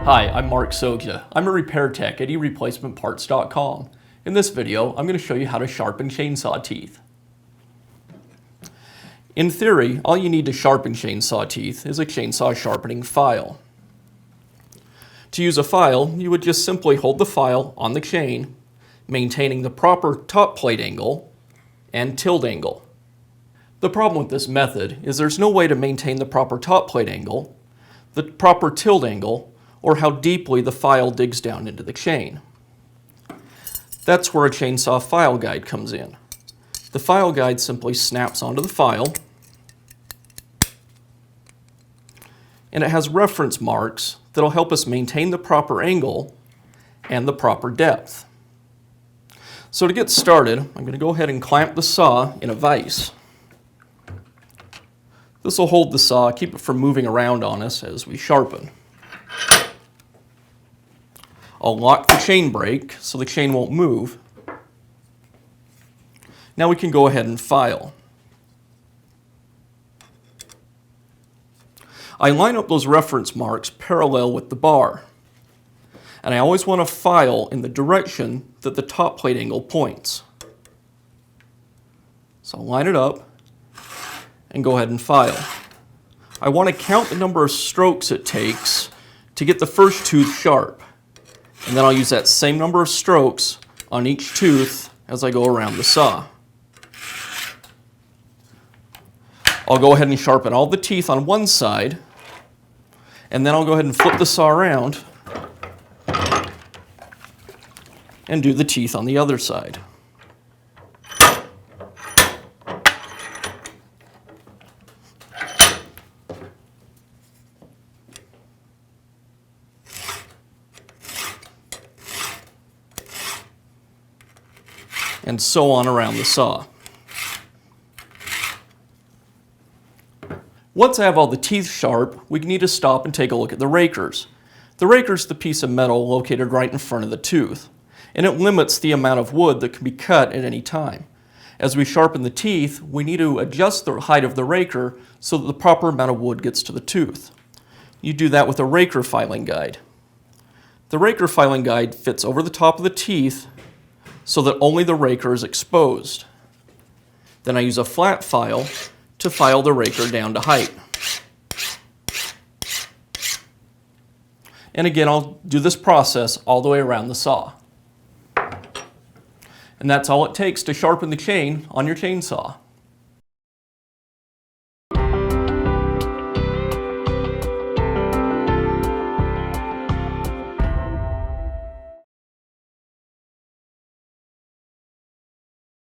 Hi, I'm Mark Sodja. I'm a repair tech at eReplacementParts.com. In this video, I'm going to show you how to sharpen chainsaw teeth. In theory, all you need to sharpen chainsaw teeth is a chainsaw sharpening file. To use a file, you would just simply hold the file on the chain, maintaining the proper top plate angle and tilt angle. The problem with this method is there's no way to maintain the proper top plate angle, the proper tilt angle, or how deeply the file digs down into the chain. That's where a chainsaw file guide comes in. The file guide simply snaps onto the file, and it has reference marks that'll help us maintain the proper angle and the proper depth. So to get started, I'm going to go ahead and clamp the saw in a vise. This will hold the saw, keep it from moving around on us as we sharpen. I'll lock the chain brake so the chain won't move. Now we can go ahead and file. I line up those reference marks parallel with the bar. And I always want to file in the direction that the top plate angle points. So I'll line it up and go ahead and file. I want to count the number of strokes it takes to get the first tooth sharp. And then I'll use that same number of strokes on each tooth as I go around the saw. I'll go ahead and sharpen all the teeth on one side, and then I'll go ahead and flip the saw around and do the teeth on the other side. And so on around the saw. Once I have all the teeth sharp, we need to stop and take a look at the rakers. The raker is the piece of metal located right in front of the tooth, and it limits the amount of wood that can be cut at any time. As we sharpen the teeth, we need to adjust the height of the raker so that the proper amount of wood gets to the tooth. You do that with a raker filing guide. The raker filing guide fits over the top of the teeth so that only the raker is exposed. Then I use a flat file to file the raker down to height. And again, I'll do this process all the way around the saw. And that's all it takes to sharpen the chain on your chainsaw.